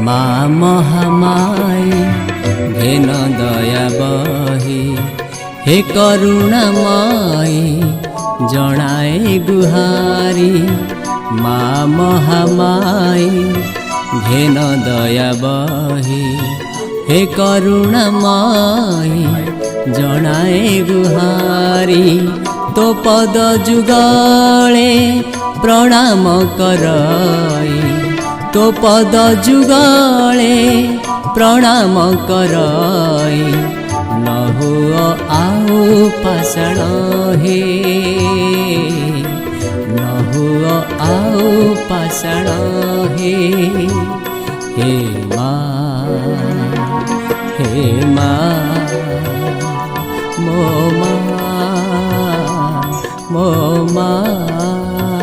माँ महामाई घेन दया बही हे करुणामयी जनाए गुहारी। माँ महामाई घेन दया बही हे करुणामयी जनाए गुहारी। तो पद जुगले प्रणाम करई तो पद जुगले प्रणाम करई। न हुओ आउ पाषाण हे न हुओ आउ पाषाण हे। हे माँ मो माँ मो माँ।